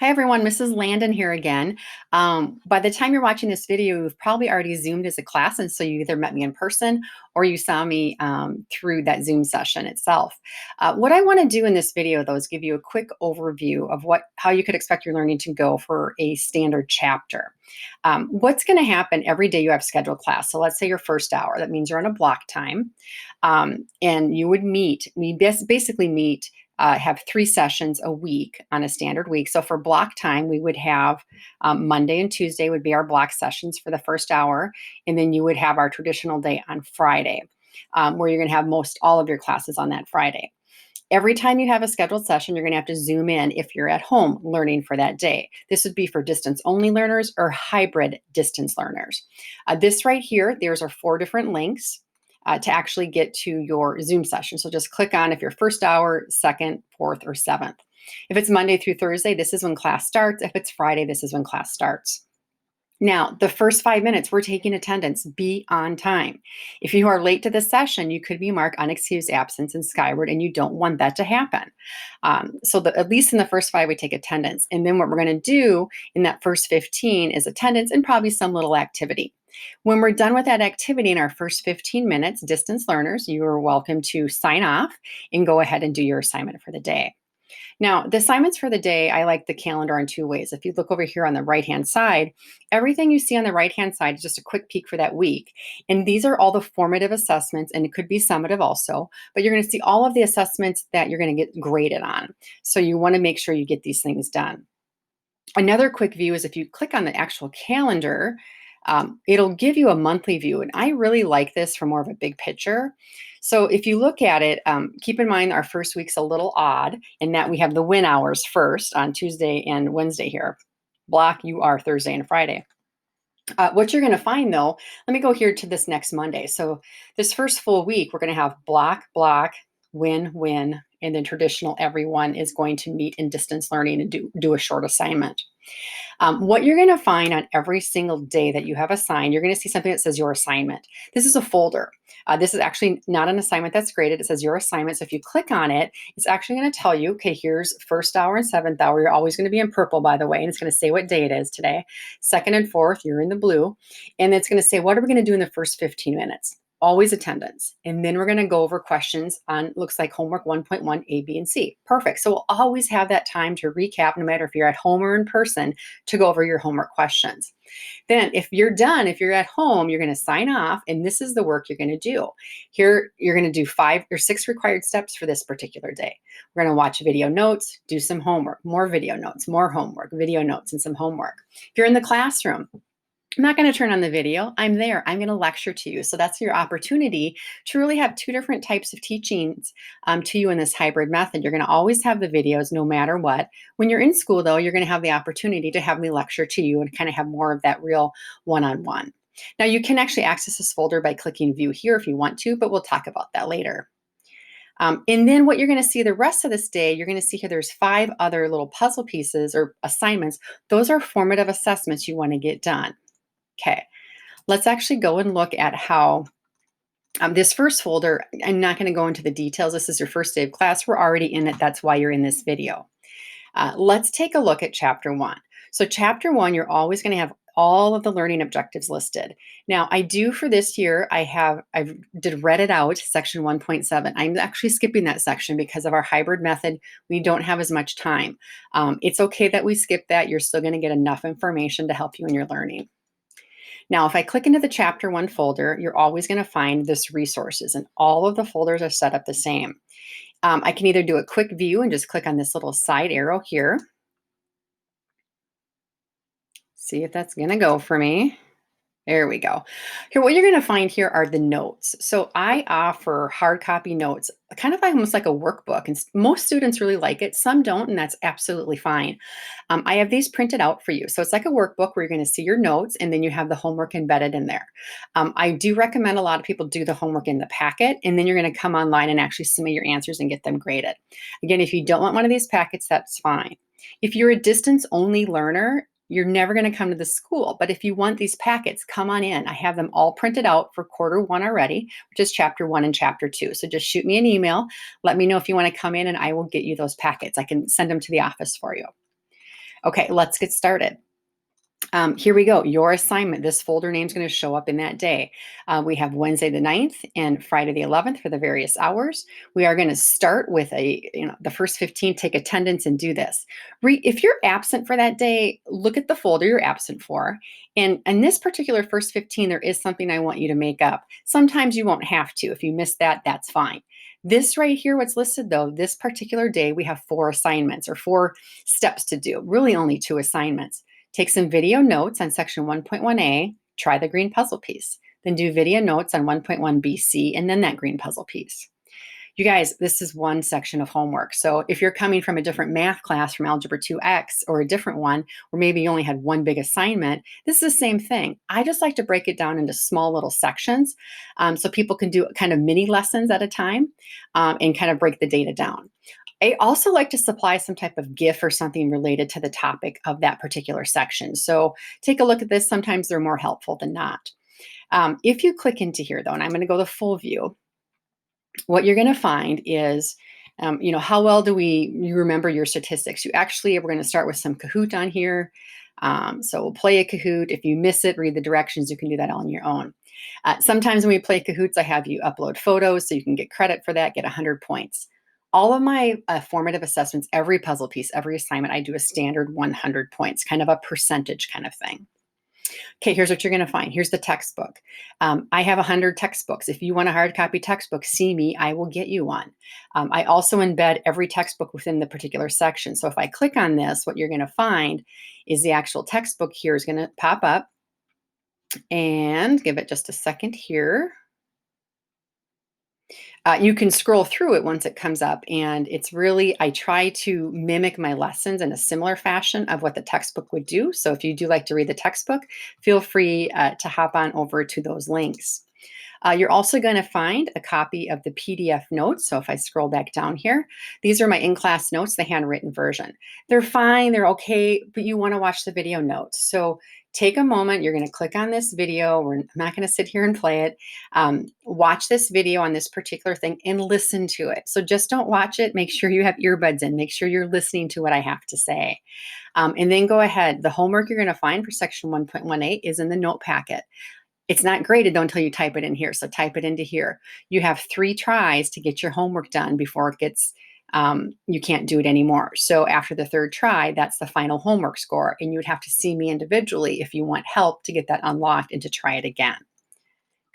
Hi everyone, Mrs. Landon here again. By the time you're watching this video, you've probably already Zoomed as a class, and so you either met me in person or you saw me through that Zoom session itself. What I want to do in this video, though, is give you a quick overview of how you could expect your learning to go for a standard chapter. What's going to happen every day you have scheduled class? So let's say your first hour, that means you're on a block time, and you would basically meet have 3 sessions a week on a standard week. So for block time, we would have Monday and Tuesday would be our block sessions for the first hour. And then you would have our traditional day on Friday, where you're going to have most all of your classes on that Friday. Every time you have a scheduled session, you're going to have to Zoom in if you're at home learning for that day. This would be for distance only learners or hybrid distance learners. This right here, there's our 4 different links to actually get to your Zoom session. So just click on if your first hour, second, fourth, or seventh. If it's Monday through Thursday, this is when class starts. If it's Friday, this is when class starts. Now, the first 5 minutes, we're taking attendance. Be on time. If you are late to the session, you could be marked unexcused absence in Skyward, and you don't want that to happen. At least in the first 5, we take attendance. And then what we're going to do in that first 15 is attendance and probably some little activity. When we're done with that activity in our first 15 minutes, distance learners, you are welcome to sign off and go ahead and do your assignment for the day. Now, the assignments for the day, I like the calendar in 2 ways. If you look over here on the right-hand side, everything you see on the right-hand side is just a quick peek for that week. And these are all the formative assessments, and it could be summative also, but you're going to see all of the assessments that you're going to get graded on. So you want to make sure you get these things done. Another quick view is if you click on the actual calendar, it'll give you a monthly view. And I really like this for more of a big picture. So if you look at it, keep in mind our first week's a little odd in that we have the win hours first on Tuesday and Wednesday here. Block you are Thursday and Friday. What you're going to find though, let me go here to this next Monday. So this first full week, we're going to have block, win, and then traditional everyone is going to meet in distance learning and do a short assignment. What you're going to find on every single day that you have assigned, you're going to see something that says your assignment. This is a folder. This is actually not an assignment that's graded. It says your assignment. So if you click on it, it's actually going to tell you, okay, here's first hour and seventh hour. You're always going to be in purple, by the way, and it's going to say what day it is today. Second and fourth, you're in the blue. And it's going to say, what are we going to do in the first 15 minutes? Always attendance. And then we're going to go over questions on, looks like homework 1.1, A, B, and C. Perfect. So we'll always have that time to recap, no matter if you're at home or in person, to go over your homework questions. Then if you're done, if you're at home, you're going to sign off, and this is the work you're going to do. Here, you're going to do 5 or 6 required steps for this particular day. We're going to watch video notes, do some homework, more video notes, more homework, video notes, and some homework. If you're in the classroom, I'm not going to turn on the video. I'm there. I'm going to lecture to you. So that's your opportunity to really have 2 different types of teachings to you in this hybrid method. You're going to always have the videos no matter what. When you're in school, though, you're going to have the opportunity to have me lecture to you and kind of have more of that real one-on-one. Now, you can actually access this folder by clicking View here if you want to, but we'll talk about that later. And then what you're going to see the rest of this day, you're going to see here there's 5 other little puzzle pieces or assignments. Those are formative assessments you want to get done. Okay, let's actually go and look at how this first folder, I'm not going to go into the details. This is your first day of class. We're already in it. That's why you're in this video. Let's take a look at chapter 1. So chapter 1, you're always going to have all of the learning objectives listed. Now, I do for this year, I've read it out, section 1.7. I'm actually skipping that section because of our hybrid method. We don't have as much time. It's okay that we skip that. You're still going to get enough information to help you in your learning. Now, if I click into the chapter 1 folder, you're always going to find this resources, and all of the folders are set up the same. I can either do a quick view and just click on this little side arrow here. See if that's going to go for me. There we go. Here, what you're going to find here are the notes. So I offer hard copy notes, kind of almost like a workbook, and most students really like it. Some don't, and that's absolutely fine. I have these printed out for you. So it's like a workbook where you're going to see your notes, and then you have the homework embedded in there. I do recommend a lot of people do the homework in the packet, and then you're going to come online and actually submit your answers and get them graded. Again, if you don't want one of these packets, that's fine. If you're a distance-only learner, you're never going to come to the school. But if you want these packets, come on in. I have them all printed out for quarter 1 already, which is chapter 1 and chapter 2. So just shoot me an email. Let me know if you want to come in, and I will get you those packets. I can send them to the office for you. Okay, let's get started. Here we go. Your assignment. This folder name is going to show up in that day. We have Wednesday the 9th and Friday the 11th for the various hours. We are going to start with the first 15, take attendance and do this. If you're absent for that day, look at the folder you're absent for. And in this particular first 15, there is something I want you to make up. Sometimes you won't have to. If you miss that, that's fine. This right here, what's listed though, this particular day, we have 4 assignments or 4 steps to do, really only 2 assignments. Take some video notes on section 1.1a, try the green puzzle piece. Then do video notes on 1.1bc and then that green puzzle piece. You guys, this is one section of homework. So if you're coming from a different math class from Algebra 2X or a different one, or maybe you only had one big assignment, this is the same thing. I just like to break it down into small little sections so people can do kind of mini lessons at a time and kind of break the data down. I also like to supply some type of GIF or something related to the topic of that particular section. So take a look at this. Sometimes they're more helpful than not. If you click into here though, and I'm going to go to full view, what you're going to find is, how well do you remember your statistics? We're going to start with some Kahoot on here. So we'll play a Kahoot. If you miss it, read the directions. You can do that on your own. Sometimes when we play Kahoots, I have you upload photos so you can get credit for that, get 100 points. All of my formative assessments, every puzzle piece, every assignment, I do a standard 100 points, kind of a percentage kind of thing. Okay, here's what you're going to find. Here's the textbook. I have 100 textbooks. If you want a hard copy textbook, see me, I will get you one. I also embed every textbook within the particular section. So if I click on this, what you're going to find is the actual textbook here is going to pop up, and give it just a second here. You can scroll through it once it comes up, and I try to mimic my lessons in a similar fashion of what the textbook would do. So if you do like to read the textbook, feel free to hop on over to those links. You're also going to find a copy of the PDF notes. So if I scroll back down here, these are my in-class notes, the handwritten version. They're fine, they're okay, but you want to watch the video notes. So take a moment, you're going to click on this video. I'm not going to sit here and play it. Watch this video on this particular thing and listen to it. So just don't watch it. Make sure you have earbuds in. Make sure you're listening to what I have to say. And then go ahead. The homework you're going to find for section 1.18 is in the note packet. It's not graded though until you type it in here. So type it into here. You have 3 tries to get your homework done before it gets, you can't do it anymore. So after the 3rd try, that's the final homework score. And you would have to see me individually if you want help to get that unlocked and to try it again.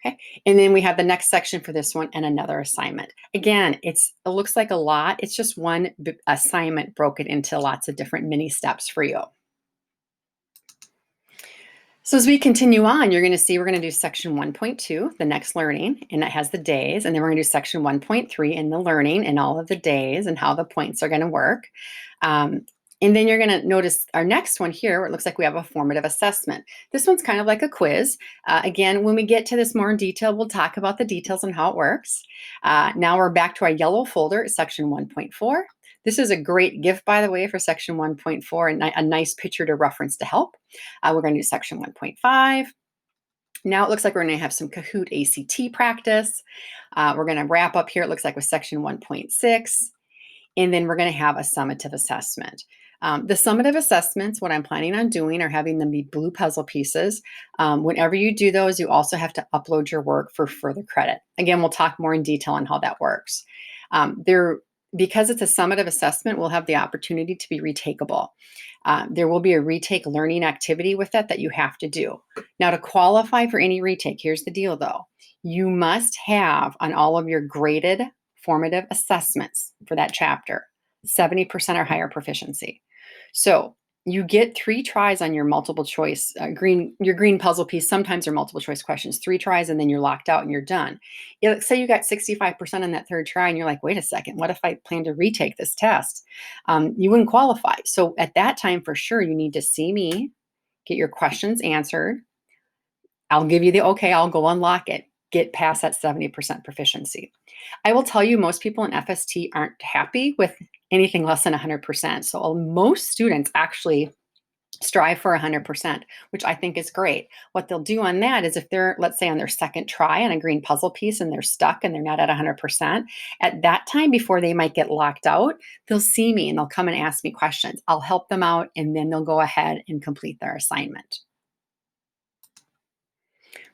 Okay. And then we have the next section for this one and another assignment. Again, it looks like a lot. It's just one assignment broken into lots of different mini steps for you. So as we continue on, you're going to see we're going to do section 1.2, the next learning, and that has the days. And then we're going to do section 1.3 in the learning and all of the days and how the points are going to work. And then you're going to notice our next one here, where it looks like we have a formative assessment. This one's kind of like a quiz. Again, when we get to this more in detail, we'll talk about the details and how it works. Now we're back to our yellow folder, section 1.4. This is a great gift, by the way, for section 1.4, and a nice picture to reference to help. We're going to do section 1.5. Now it looks like we're going to have some Kahoot ACT practice. We're going to wrap up here, it looks like, with section 1.6. And then we're going to have a summative assessment. The summative assessments, what I'm planning on doing, are having them be blue puzzle pieces. Whenever you do those, you also have to upload your work for further credit. Again, we'll talk more in detail on how that works. Because it's a summative assessment, we'll have the opportunity to be retakeable. There will be a retake learning activity with that you have to do. Now, to qualify for any retake, here's the deal though. You must have on all of your graded formative assessments for that chapter, 70% or higher proficiency. So you get 3 tries on your multiple choice, your green puzzle piece. Sometimes they're multiple choice questions, 3 tries, and then you're locked out and you're done. Say you got 65% on that 3rd try and you're like, wait a second, what if I plan to retake this test? You wouldn't qualify. So at that time, for sure, you need to see me, get your questions answered. I'll give you the okay, I'll go unlock it, get past that 70% proficiency. I will tell you, most people in FST aren't happy with anything less than 100%. So most students actually strive for 100%, which I think is great. What they'll do on that is if they're, let's say, on their second try on a green puzzle piece and they're stuck and they're not at 100%, at that time before they might get locked out, they'll see me and they'll come and ask me questions. I'll help them out and then they'll go ahead and complete their assignment.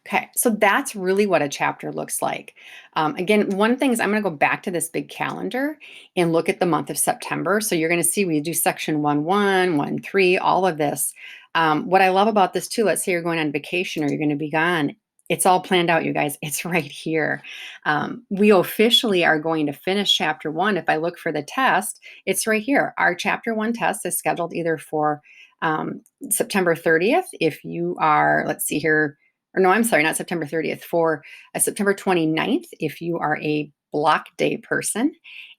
Okay, so that's really what a chapter looks like. Again, one thing is I'm going to go back to this big calendar and look at the month of September. So you're going to see we do section 1-1, 1-3, all of this. What I love about this too, let's say you're going on vacation or you're going to be gone. It's all planned out, you guys. It's right here. We officially are going to finish chapter 1. If I look for the test, it's right here. Our chapter 1 test is scheduled either for September 30th. If you are, let's see here, or no, I'm sorry, not September 30th, for September 29th, if you are a block day person,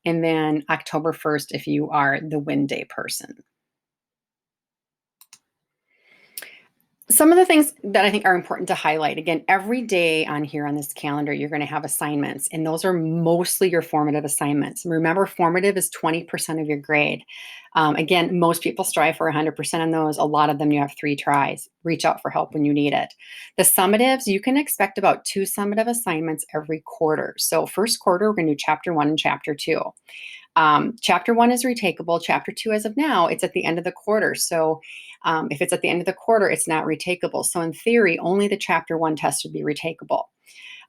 and then October 1st, if you are the wind day person. Some of the things that I think are important to highlight, again, every day on here on this calendar, you're going to have assignments, and those are mostly your formative assignments. Remember, formative is 20% of your grade. Again, most people strive for 100% on those. A lot of them, you have 3 tries. Reach out for help when you need it. The summatives, you can expect about 2 summative assignments every quarter. So first quarter, we're going to do chapter 1 and chapter 2. Chapter 1 is retakeable. Chapter 2, as of now, it's at the end of the quarter. So if it's at the end of the quarter, it's not retakeable. So in theory, only the chapter 1 test would be retakeable.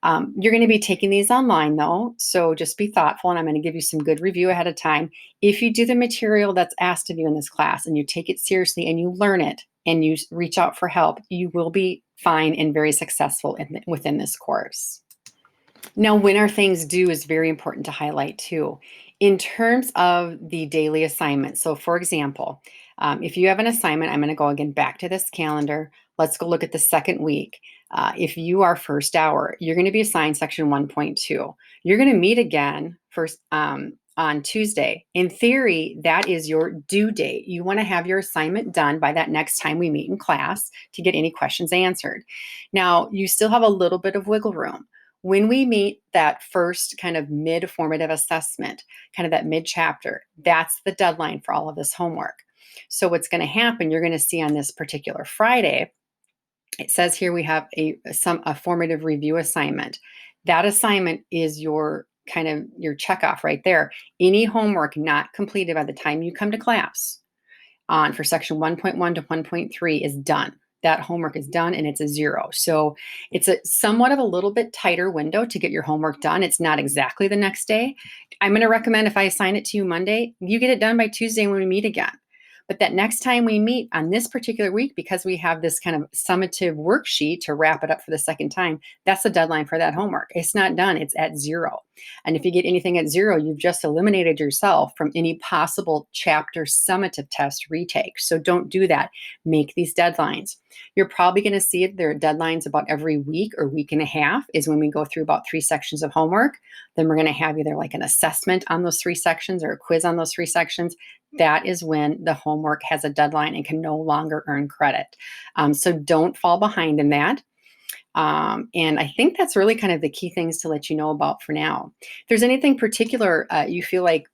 You're going to be taking these online though, so just be thoughtful, and I'm going to give you some good review ahead of time. If you do the material that's asked of you in this class and you take it seriously and you learn it and you reach out for help, you will be fine and very successful within this course. Now, when are things due is very important to highlight too. In terms of the daily assignment, so for example, if you have an assignment, I'm going to go again back to this calendar. Let's go look at the second week. If you are first hour, you're going to be assigned section 1.2. You're going to meet again first on Tuesday. In theory, that is your due date. You want to have your assignment done by that next time we meet in class to get any questions answered. Now, you still have a little bit of wiggle room. When we meet that first kind of mid-formative assessment, kind of that mid-chapter, that's the deadline for all of this homework. So what's going to happen, you're going to see on this particular Friday, it says here we have a formative review assignment. That assignment is your kind of your checkoff right there. Any homework not completed by the time you come to class on for section 1.1 to 1.3 is done. That homework is done and it's a 0. So it's a somewhat of a little bit tighter window to get your homework done. It's not exactly the next day. I'm going to recommend if I assign it to you Monday, you get it done by Tuesday when we meet again. But that next time we meet on this particular week, because we have this kind of summative worksheet to wrap it up for the second time, that's the deadline for that homework. It's not done, it's at 0. And if you get anything at 0, you've just eliminated yourself from any possible chapter summative test retake. So don't do that. Make these deadlines. You're probably going to see it. There are deadlines about every week or week and a half is when we go through about 3 sections of homework. Then we're going to have either like an assessment on those 3 sections or a quiz on those 3 sections. That is when the homework has a deadline and can no longer earn credit. So don't fall behind in that. And I think that's really kind of the key things to let you know about for now. If there's anything particular you feel like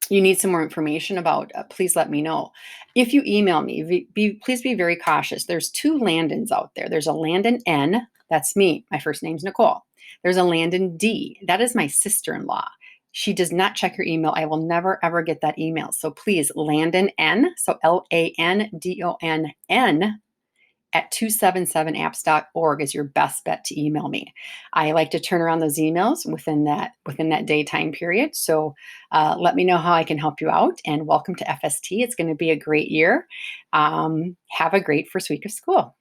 you need some more information about, please let me know. If you email me, please be very cautious. There's 2 Landons out there. There's a Landon N, that's me. My first name's Nicole. There's a Landon D, that is my sister-in-law. She does not check your email. I will never, ever get that email. So please, Landon N, so LANDONN at 277apps.org is your best bet to email me. I like to turn around those emails within that day time period. So let me know how I can help you out, and welcome to FST. It's going to be a great year. Have a great first week of school.